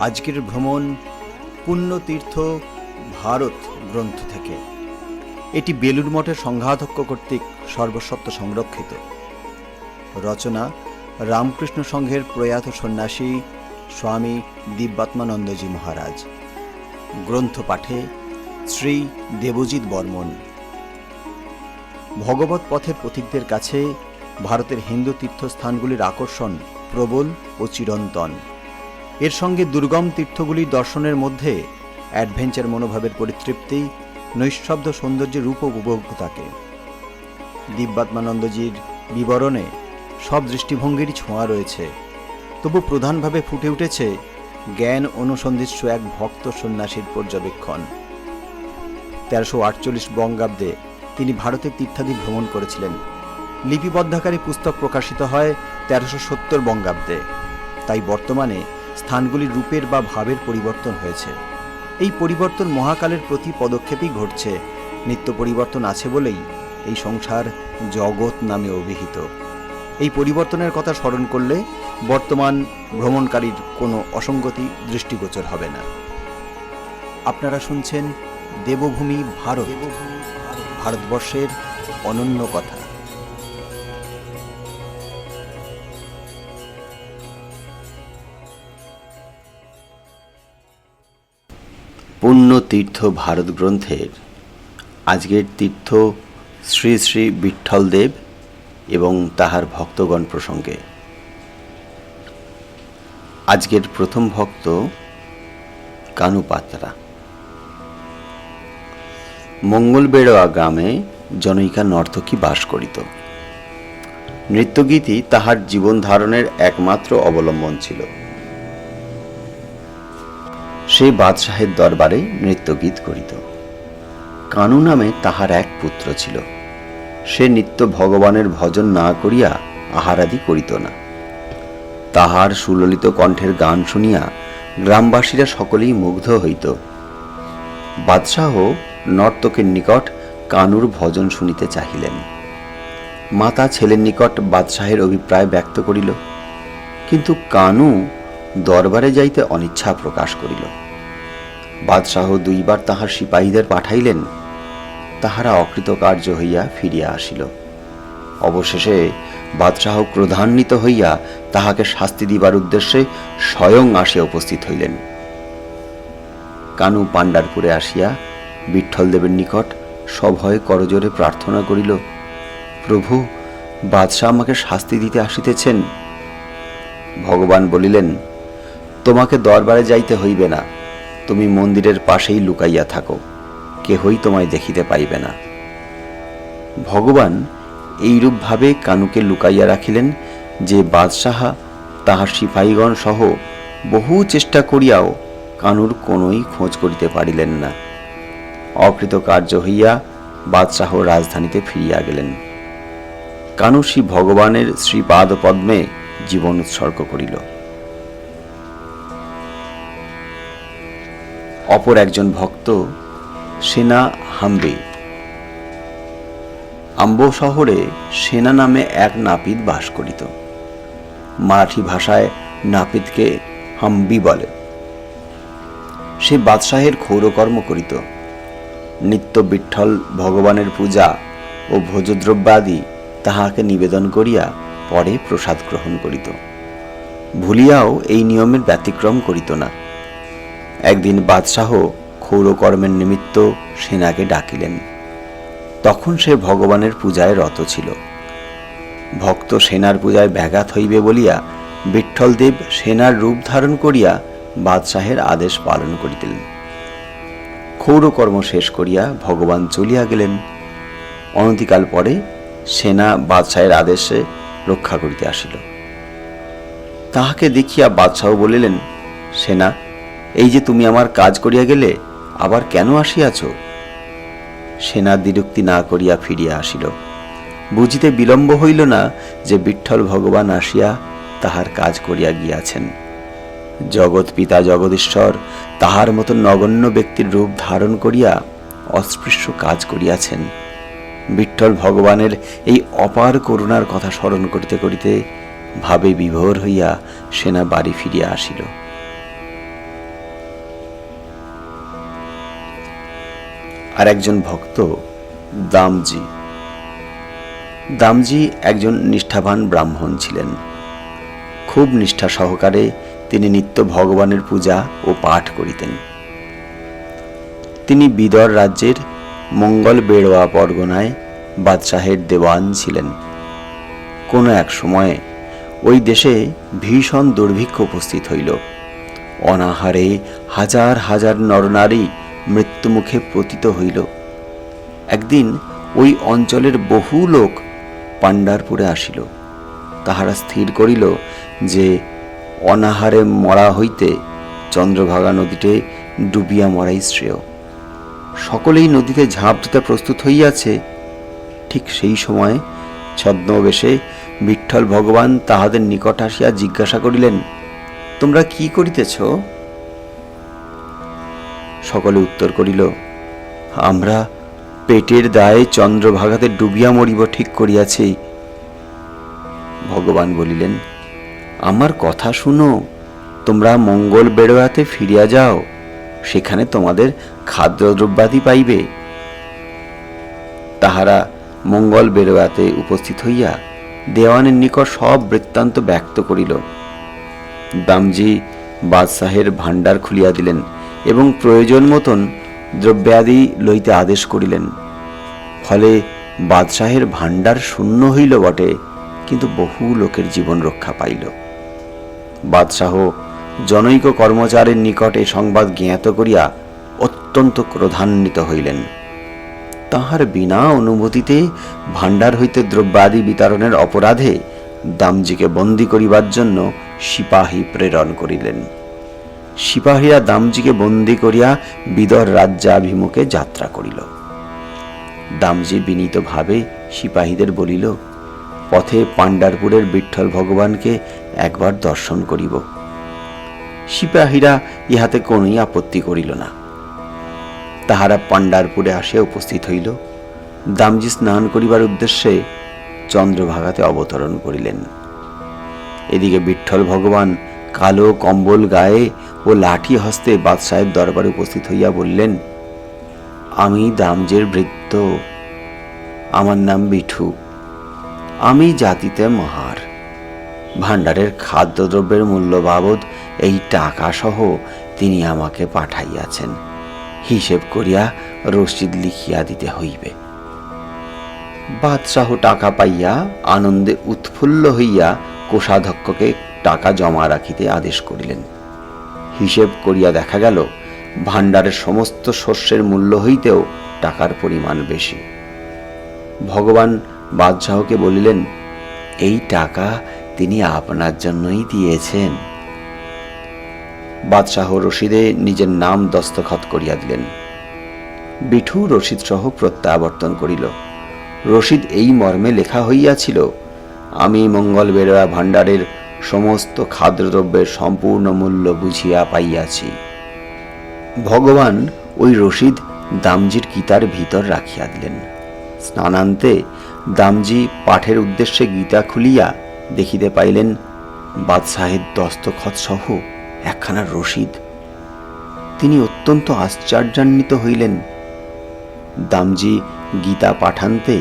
আজকের ভ্রমণ পুণ্যতীর্থ ভারত গ্রন্থ থেকে। এটি বেলুড় মঠের সংঘাধ্যক্ষ কর্তৃক সর্বস্বত্ব সংরক্ষিত। রচনা রামকৃষ্ণ সংঘের প্রয়াত সন্ন্যাসী স্বামী দিব্যাত্মানন্দজি মহারাজ। গ্রন্থ পাঠে শ্রী দেবজিৎ বর্মন। ভগবত পথের পথিকদের কাছে ভারতের হিন্দু তীর্থস্থানগুলির আকর্ষণ প্রবল ও চিরন্তন। এর সঙ্গে দুর্গম তীর্থগুলির দর্শনের মধ্যে অ্যাডভেঞ্চার মনোভাবের পরিতৃপ্তি, নৈঃশব্দ সৌন্দর্যের রূপ উপভোগ থাকে। দিব্যাত্মানন্দজির বিবরণে সব দৃষ্টিভঙ্গিরই ছোঁয়া রয়েছে, তবু প্রধানভাবে ফুটে উঠেছে জ্ঞান অনুসন্ধিৎস এক ভক্ত সন্ন্যাসীর পর্যবেক্ষণ। 1348 বঙ্গাব্দে তিনি ভারতের তীর্থাদি ভ্রমণ করেছিলেন। লিপিবদ্ধাকারে পুস্তক প্রকাশিত হয় 1370 বঙ্গাব্দে। তাই বর্তমানে স্থানগুলির রূপের বা ভাবের পরিবর্তন হয়েছে। এই পরিবর্তন মহাকালের প্রতি পদক্ষেপেই ঘটছে। নিত্য পরিবর্তন আছে বলেই এই সংসার জগৎ নামে অভিহিত। এই পরিবর্তনের কথা স্মরণ করলে বর্তমান ভ্রমণকারীর কোনো অসঙ্গতি দৃষ্টিগোচর হবে না। আপনারা শুনছেন দেবভূমি ভারত, ভারতবর্ষের অনন্য কথা। পুণ্যতীর্থ ভারত গ্রন্থের আজকের তীর্থ শ্রী শ্রী বিঠ্ঠলদেব এবং তাহার ভক্তগণ প্রসঙ্গে। আজকের প্রথম ভক্ত কানু পাত্রা। মঙ্গলবেড়োয়া গ্রামে জনৈকা নর্তকী বাস করিত। নৃত্যগীতই তাহার জীবন ধারণের একমাত্র অবলম্বন ছিল। সে বাদশাহের দরবারে নৃত্যগীত করিত। কানু নামে তাহার এক পুত্র ছিল। সে নিত্য ভগবানের ভজন না করিয়া আহারাদি করিত না। তাহার সুললিত কণ্ঠের গান শুনিয়া গ্রামবাসীরা সকলেই মুগ্ধ হইত। বাদশাহ নর্তকের নিকট কানুর ভজন শুনিতে চাহিলেন। মাতা ছেলের নিকট বাদশাহের অভিপ্রায় ব্যক্ত করিল, কিন্তু কানু দরবারে যাইতে অনিচ্ছা প্রকাশ করিল। বাদশাহ 2 বার তাহার সিপাহীদের পাঠাইলেন, তাহারা অকৃতকার্য হইয়া ফিরিয়া আসিল। অবশেষে বাদশাহ ক্রোধান্বিত হইয়া তাহাকে শাস্তি দিবার উদ্দেশ্যে স্বয়ং আসিয়া উপস্থিত হইলেন। কানু পাণ্ডারপুরে আসিয়া বিঠ্ঠলদেবের নিকট সভয়ে করজোরে প্রার্থনা করিল, প্রভু, বাদশাহ আমাকে শাস্তি দিতে আসিতেছেন। ভগবান বলিলেন, তোমাকে দরবারে যাইতে হইবে না, তুমি মন্দিরের পাশেই লুকাইয়া থাকো, কেহই তোমায় দেখিতে পাইবে না। ভগবান এইরূপভাবে কানুকে লুকাইয়া রাখিলেন যে বাদশাহ তাহার সিপাহীগণ সহ বহু চেষ্টা করিয়াও কানুর কোনোই খোঁজ করিতে পারিলেন না। অকৃতকার্য হইয়া বাদশাহ রাজধানীতে ফিরিয়া গেলেন। কানু শ্রী ভগবানের শ্রীপাদ পদ্মে জীবন উৎসর্গ করিল। অপর একজন ভক্ত সেনা হাম্বে। আম্বো শহরে সেনা নামে এক নাপিত বাস করিত। মারাঠি ভাষায় নাপিতকে হাম্বি বলে। সে বাদশাহের ক্ষৌরকর্ম করিত। নিত্য বিঠ্ঠল ভগবানের পূজা ও ভোজদ্রব্যাদি তাহাকে নিবেদন করিয়া পরে প্রসাদ গ্রহণ করিত। ভুলিয়াও এই নিয়মের ব্যতিক্রম করিত না। একদিন বাদশাহ ক্ষৌরকর্মের নিমিত্ত সেনাকে ডাকিলেন। তখন সে ভগবানের পূজায় রত ছিল। ভক্ত সেনার পূজায় ব্যাঘাত হইবে বলিয়া বিঠ্ঠলদেব সেনার রূপ ধারণ করিয়া বাদশাহের আদেশ পালন করিতেন। ক্ষৌরকর্ম শেষ করিয়া ভগবান চলিয়া গেলেন। অনতিকাল পরে সেনা বাদশাহের আদেশে রক্ষা করিতে আসিল। তাহাকে দেখিয়া বাদশাহ বলিলেন, সেনা, এই যে তুমি আমার কাজ করিয়া গেলে, আবার কেন আসিয়াছ? সেনা দ্বিরুক্তি না করিয়া ফিরিয়া আসিল। বুঝিতে বিলম্ব হইল না যে বিঠ্ঠল ভগবান আসিয়া তাহার কাজ করিয়া গিয়াছেন। জগৎ পিতা জগদীশ্বর তাহার মতো নগণ্য ব্যক্তির রূপ ধারণ করিয়া অস্পৃশ্য কাজ করিয়াছেন। বিঠ্ঠল ভগবানের এই অপার করুণার কথা স্মরণ করিতে করিতে ভাবে বিভোর হইয়া সেনা বাড়ি ফিরিয়া আসিল। আর একজন ভক্ত দামজি। দামজি একজন নিষ্ঠাবান ব্রাহ্মণ ছিলেন। খুব নিষ্ঠা সহকারে তিনি নিত্য ভগবানের পূজা ও পাঠ করিতেন। তিনি বিদর রাজ্যের মঙ্গল বেড়োয়া পরগনায় বাদশাহের দেওয়ান ছিলেন। কোনো এক সময়ে ওই দেশে ভীষণ দুর্ভিক্ষ উপস্থিত হইল। অনাহারে হাজার হাজার নরনারী মৃত্যুমুখে পতিত হইল। একদিন ওই অঞ্চলের বহু লোক পাণ্ডারপুরে আসিল। তাহারা স্থির করিল যে অনাহারে মরা হইতে চন্দ্রভাগা নদীতে ডুবিয়া মরাই শ্রেয়। সকলেই নদীতে ঝাঁপ দিতে প্রস্তুত হইয়াছে। ঠিক সেই সময় ছদ্মবেশে বিঠ্ঠল ভগবান তাহাদের নিকট আসিয়া জিজ্ঞাসা করিলেন, তোমরা কি করিতেছ? সকলে উত্তর করিল, আমরা পেটের দায়ে চন্দ্রভাগাতে ডুবিয়া মরিব ঠিক করিয়াছি। ভগবান বলিলেন, আমার কথা শুনো, তোমরা মঙ্গল বেড়োয়াতে ফিরিয়া যাও, সেখানে তোমাদের খাদ্যদ্রব্যাদি পাইবে। তাহারা মঙ্গল বেড়োয়াতে উপস্থিত হইয়া দেওয়ানের নিকট সব বৃত্তান্ত ব্যক্ত করিল। দামজি বাদশাহের ভাণ্ডার খুলিয়া দিলেন এবং প্রয়োজন মতন দ্রব্যাদি লইতে আদেশ করিলেন। ফলে বাদশাহের ভাণ্ডার শূন্য হইল বটে, কিন্তু বহু লোকের জীবন রক্ষা পাইল। বাদশাহ জনৈক কর্মচারীর নিকটে সংবাদ জ্ঞাত করিয়া অত্যন্ত ক্রোধান্বিত হইলেন। তাহার বিনা অনুমতিতে ভাণ্ডার হইতে দ্রব্যাদি বিতরণের অপরাধে দামজিকে বন্দী করিবার জন্য সিপাহী প্রেরণ করিলেন। সিপাহীরা দামজিকে বন্দী করিয়া বিদর রাজ্যাভিমুখে যাত্রা করিল। দামজি বিনীতভাবে সিপাহীদের বলিল, পথে পাণ্ডারপুরের বিঠ্ঠল ভগবানকে একবার দর্শন করিব। সিপাহীরা ইহাতে কোনই আপত্তি করিল না। তাহারা পাণ্ডারপুরে আসিয়া উপস্থিত হইল। দামজি স্নান করিবার উদ্দেশ্যে চন্দ্রভাগাতে অবতরণ করিলেন। এদিকে বিঠ্ঠল ভগবান কালো কম্বল গায়ে ও লাঠি হস্তে বাদশাহের দরবারে উপস্থিত হইয়া বললেন, আমি দামজির ভৃত্য, আমার নাম বিঠু। আমি জাতিতে মহার। ভাণ্ডারের খাদ্যদ্রব্যের মূল্য বাবদ এই টাকা সহ তিনি আমাকে পাঠাইয়াছেন। হিসেব করিয়া রসিদ লিখিয়া দিতে হইবে। বাদশাহ টাকা পাইয়া আনন্দে উৎফুল্ল হইয়া কোষাধ্যক্ষকে টাকা জমা রাখিতে আদেশ করিলেন। হিসেব করিয়া দেখা গেল ভাণ্ডারের সমস্ত শস্যের মূল্য হইতেও টাকার পরিমাণ বেশি। ভগবান বাদশাহকে বলিলেন, এই টাকা তিনি আপনার জন্যই দিয়েছেন। বাদশাহ রসিদে নিজের নাম দস্তখত করিয়া দিলেন। বিঠু রসিদ সহ প্রত্যাবর্তন করিল। রসিদ এই মর্মে লেখা হইয়াছিল, আমি মঙ্গল বেড়োয়া ভাণ্ডারের সমস্ত খাদ্যদ্রব্যের সম্পূর্ণ মূল্য বুঝিয়া পাইয়াছি। ভগবান ওই রসিদ দামজির গীতার ভিতর রাখিয়া দিলেন। স্নানান্তে দামজি পাঠের উদ্দেশ্যে গীতা খুলিয়া দেখিতে পাইলেন বাদশাহের দস্তখত সহ একখানা রসিদ। তিনি অত্যন্ত আশ্চর্যান্বিত হইলেন। দামজি গীতা পাঠান্তে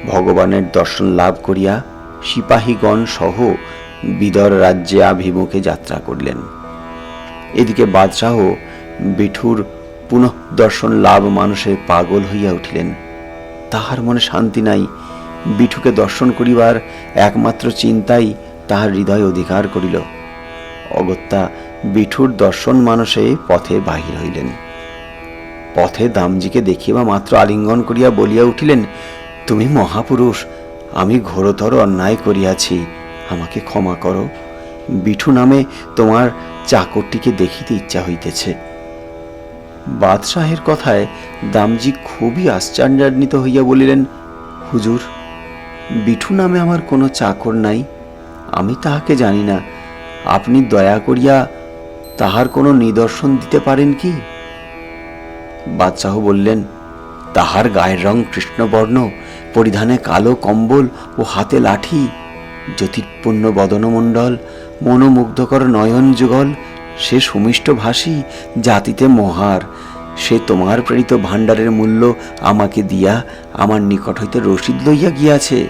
ভগবানের দর্শন লাভ করিয়া সিপাহীগণ সহ বিদর রাজ্যে আভিমুখে যাত্রা করিলেন। এদিকে বাদশাহ বিঠুর পুনঃ দর্শন লাভ মানুষে পাগল হইয়া উঠিলেন। তাহার মনে শান্তি নাই। বিঠুকে দর্শন করিবার একমাত্র চিন্তাই তাহার হৃদয় অধিকার করিল। অগত্যা বিঠুর দর্শন মানসে পথে বাহির হইলেন। পথে দামজিকে দেখিবা মাত্র আলিঙ্গন করিয়া বলিয়া উঠিলেন, তুমি মহাপুরুষ, আমি ঘোরতর অন্যায় করিয়াছি, আমাকে ক্ষমা করো। বিঠু নামে তোমার চাকরটিকে দেখিতে ইচ্ছা হইতেছে। বাদশাহের কথায় দামজি খুবই আশ্চর্যান্বিত হইয়া বলিলেন, হুজুর, বিঠু নামে আমার কোনো চাকর নাই, আমি তাহাকে জানি না। আপনি দয়া করিয়া তাহার কোনো নিদর্শন দিতে পারেন কি? বাদশাহ বললেন, তাহার গায়ের রং কৃষ্ণবর্ণ, পরিধানে কালো কম্বল ও হাতে লাঠি, জ্যোতির্পূর্ণ বদনমণ্ডল, মনোমুগ্ধকর নয়ন যুগল, সে সুমিষ্ট ভাষী, জাতিতে মহার, সে তোমার প্রেরিত ভাণ্ডারের মূল্য আমাকে দিয়া আমার নিকট হইতে রসিদ লইয়া গিয়াছে।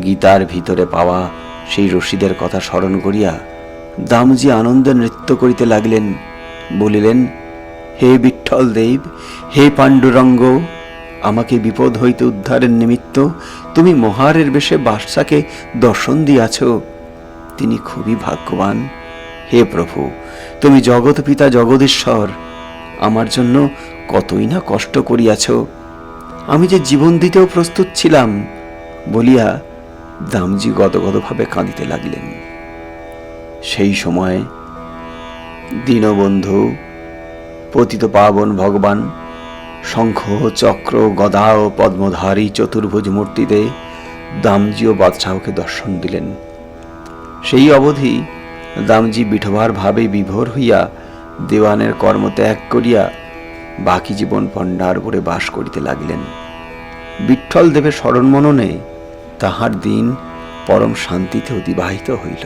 গীতার ভিতরে পাওয়া সেই রসিদের কথা স্মরণ করিয়া দামজি আনন্দে নৃত্য করিতে লাগিলেন। বলিলেন, হে বিঠ্ঠল দেব, হে পাণ্ডুরঙ্গ, আমাকে বিপদ হইতে উদ্ধারের নিমিত্ত তুমি মহারের বেশে বাদশাকে দর্শন দিয়াছ। তিনি খুবই ভাগ্যবান। হে প্রভু, তুমি জগৎ পিতা জগদীশ্বর, আমার জন্য কতই না কষ্ট করিয়াছ, আমি যে জীবন দিতেও প্রস্তুত ছিলাম, বলিয়া দামজি গদগদভাবে কাঁদিতে লাগিলেন। সেই সময় দীনবন্ধু, পতিত পাবন ভগবান শঙ্খ চক্র গদা ও পদ্মধারী চতুর্ভুজ মূর্তিতে দামজি ও বাদশাহকে দর্শন দিলেন। সেই অবধি দামজি বিঠোবার ভাবে বিভোর হইয়া দেওয়ানের কর্ম ত্যাগ করিয়া বাকি জীবন পণ্ডারপুরে বাস করিতে লাগিলেন। বিঠ্ঠল দেবের স্মরণ মননে তাহার দিন পরম শান্তিতে অতিবাহিত হইল।